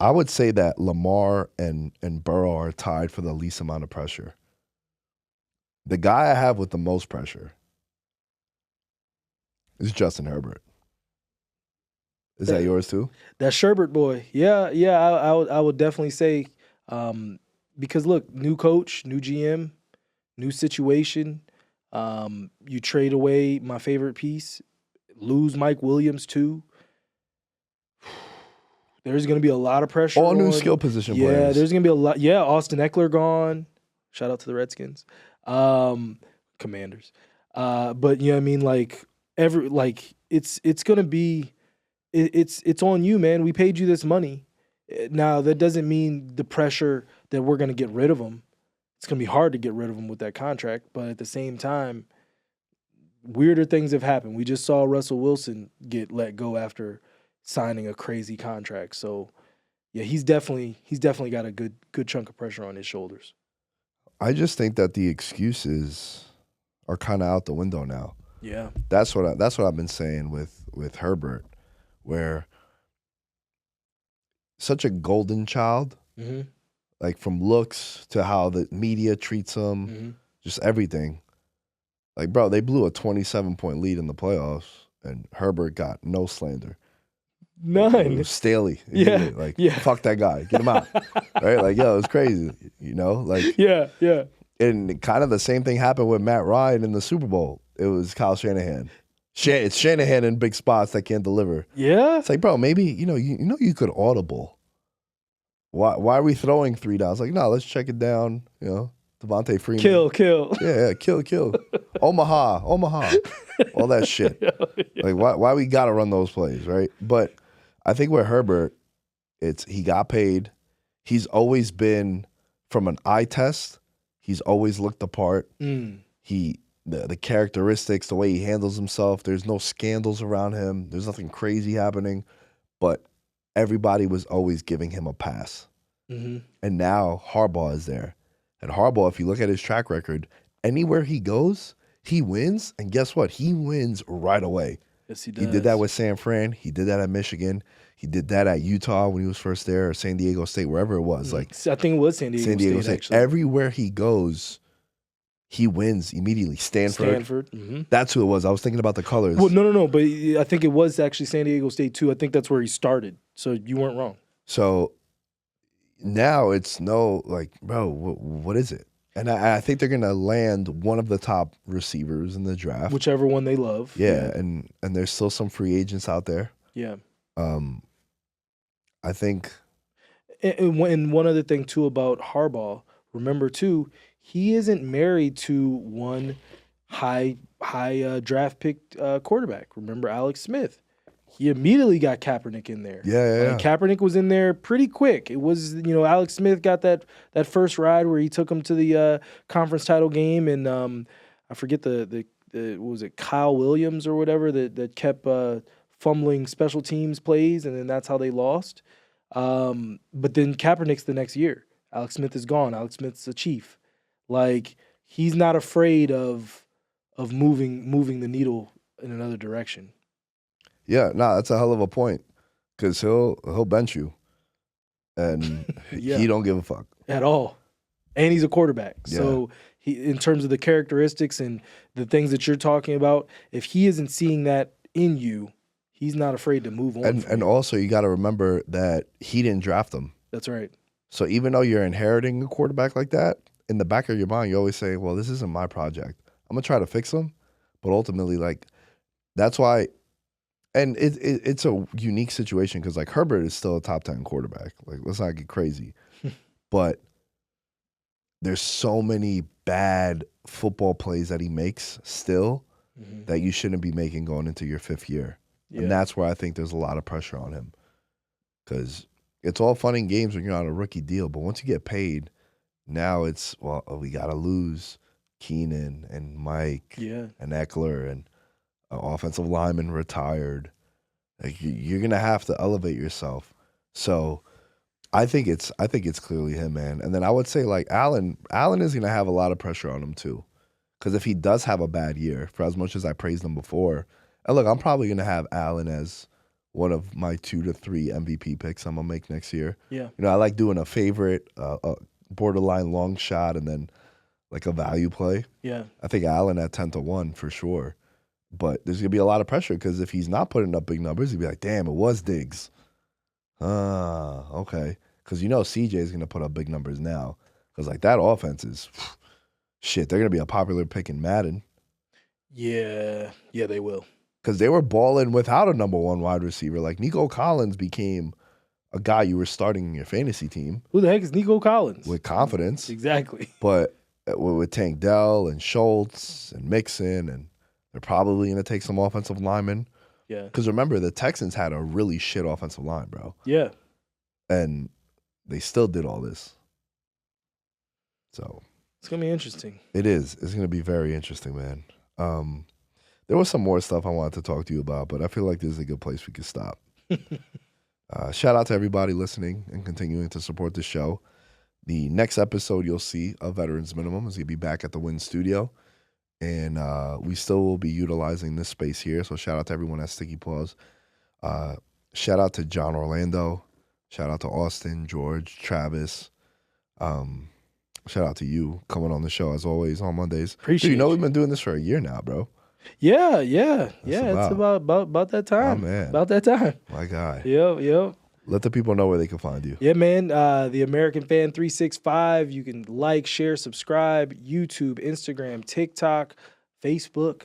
I would say that Lamar and Burrow are tied for the least amount of pressure. The guy I have with the most pressure is Justin Herbert. Is that yours too? That Sherbert boy. Yeah. I would definitely say because look, new coach, new GM, new situation. You trade away my favorite piece, lose Mike Williams too. There's going to be a lot of pressure. All new on- skill position Yeah, players. there's going to be a lot. Yeah, Austin Eckler gone. Shout out to the Redskins, Commanders. But you know what I mean, like it's going to be it's on you, man. We paid you this money. Now that doesn't mean the pressure that we're going to get rid of him. It's going to be hard to get rid of him with that contract, but at the same time, weirder things have happened. We just saw Russell Wilson get let go after signing a crazy contract. So, yeah, he's definitely got a good chunk of pressure on his shoulders. I just think that the excuses are kind of out the window now. Yeah. That's what I've been saying with Herbert, where such a golden child, Mm-hmm. like from looks to how the media treats him, Mm-hmm. just everything. Like, bro, they blew a 27-point lead in the playoffs, and Herbert got no slander. It None. was Staley. Yeah, Like, yeah. fuck that guy. Get him out. Right? Like, yo, it was crazy. You know? Like, Yeah. and kind of the same thing happened with Matt Ryan in the Super Bowl. It was Kyle Shanahan. It's Shanahan in big spots that can't deliver. Yeah. It's like, bro, maybe, you could audible. Why are we throwing 3 downs? Like, no, let's check it down. Devontae Freeman. Kill. Yeah, kill. Omaha. All that shit. Like, why we got to run those plays, right? But I think with Herbert, he got paid. He's always been, from an eye test, he's always looked the part. The characteristics, the way he handles himself, there's no scandals around him. There's nothing crazy happening. But everybody was always giving him a pass. Mm-hmm. And now Harbaugh is there. And Harbaugh, if you look at his track record, anywhere he goes, he wins. And guess what? He wins right away. Yes, he does. He did that with San Fran. He did that at Michigan. He did that at Utah when he was first there, or San Diego State, wherever it was. Like, I think it was San Diego State, actually. Everywhere he goes, he wins immediately. Stanford. Mm-hmm. That's who it was. I was thinking about the colors. Well, no, but I think it was actually San Diego State too. I think that's where he started. So you weren't wrong. So now it's bro, what is it? And I think they're going to land one of the top receivers in the draft. Whichever one they love. Yeah, and there's still some free agents out there. Yeah. I think. And one other thing too about Harbaugh, remember too, he isn't married to one high draft pick quarterback. Remember Alex Smith? He immediately got Kaepernick in there. Yeah. Kaepernick was in there pretty quick. It was, Alex Smith got that first ride where he took him to the conference title game, and I forget the what was it, Kyle Williams or whatever that kept fumbling special teams plays, and then that's how they lost. But then Kaepernick's the next year. Alex Smith is gone. Alex Smith's a Chief. Like, he's not afraid of moving the needle in another direction. Yeah, that's a hell of a point, because he'll bench you, and he don't give a fuck At all. And he's a quarterback. Yeah. So he, in terms of the characteristics and the things that you're talking about, if he isn't seeing that in you, he's not afraid to move on. And also, you got to remember that he didn't draft him. That's right. So even though you're inheriting a quarterback like that, in the back of your mind, you always say, well, this isn't my project. I'm going to try to fix him. But ultimately, that's why And it's a unique situation because like Herbert is still a top 10 quarterback. Like, let's not get crazy. But there's so many bad football plays that he makes still that you shouldn't be making going into your 5th year. Yeah. And that's where I think there's a lot of pressure on him. Because it's all fun and games when you're on a rookie deal. But once you get paid, now it's, well, we got to lose Keenan and Mike and Eckler and offensive lineman retired. Like you're gonna have to elevate yourself. So I think it's clearly him, man. And then I would say like Allen is gonna have a lot of pressure on him too, because if he does have a bad year, for as much as I praised him before, and look, I'm probably gonna have Allen as one of my 2 to 3 MVP picks I'm gonna make next year. Yeah, you know, I like doing a favorite, a borderline long shot, and then like a value play. Yeah, I think Allen at 10-1 for sure. But there's going to be a lot of pressure because if he's not putting up big numbers, he'd be like, damn, it was Diggs. Okay. Because you know CJ is going to put up big numbers now. Because, like, that offense is, shit, they're going to be a popular pick in Madden. Yeah, they will. Because they were balling without a number 1 wide receiver. Like, Nico Collins became a guy you were starting in your fantasy team. Who the heck is Nico Collins? With confidence. Exactly. But with Tank Dell and Schultz and Mixon and they're probably going to take some offensive linemen. Yeah. Because remember, the Texans had a really shit offensive line, bro. Yeah. And they still did all this. So. It's going to be interesting. It is. It's going to be very interesting, man. There was some more stuff I wanted to talk to you about, but I feel like this is a good place we could stop. Shout out to everybody listening and continuing to support the show. The next episode you'll see of Veterans Minimum is going to be back at the Wynn Studio. And we still will be utilizing this space here. So shout out to everyone at Sticky Paws. Shout out to John Orlando. Shout out to Austin, George, Travis. Shout out to you coming on the show as always on Mondays. Appreciate Dude, you know you. We've been doing this for a year now, bro. Yeah. It's about that time. Oh, man. About that time. My guy. Yep. Let the people know where they can find you. Yeah, man. The American Fan 365. You can like, share, subscribe. YouTube, Instagram, TikTok, Facebook.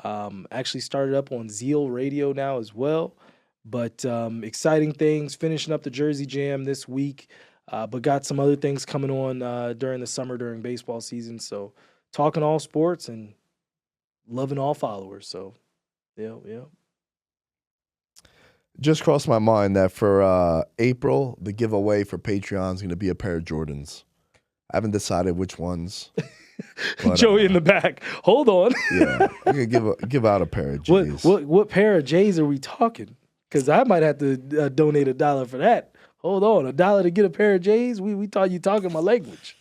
Actually started up on Zeal Radio now as well. But exciting things. Finishing up the Jersey Jam this week. But got some other things coming on during the summer, during baseball season. So talking all sports and loving all followers. So, yeah. Just crossed my mind that for April, the giveaway for Patreon is going to be a pair of Jordans. I haven't decided which ones. But, Joey in the back. Hold on. Yeah, we're going to give out a pair of J's. What pair of J's are we talking? Because I might have to donate $1 for that. Hold on, $1 to get a pair of J's? We thought you talking my language.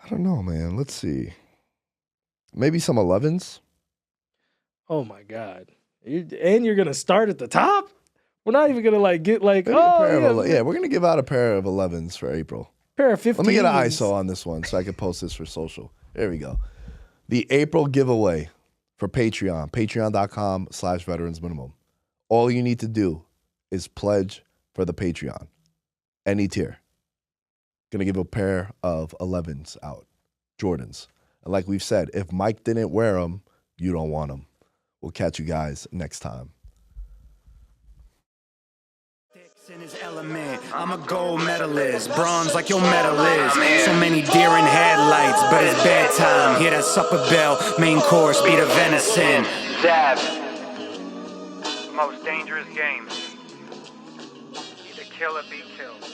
I don't know, man. Let's see. Maybe some 11s. Oh my God! And you're gonna start at the top? We're not even gonna get we're gonna give out a pair of 11s for April. Pair of 15s. Let me get an ISO on this one so I can post this for social. There we go. The April giveaway for Patreon. Patreon.com/veteransminimum. All you need to do is pledge for the Patreon. Any tier. Gonna give a pair of 11s out. Jordans. And like we've said, if Mike didn't wear them, you don't want them. We'll catch you guys next time. In his element, I'm a gold medalist, bronze like your medal is. So many deer in headlights, but it's bedtime. Hear that supper bell, main course, be the venison. Dab. Most dangerous game. Either kill or be killed.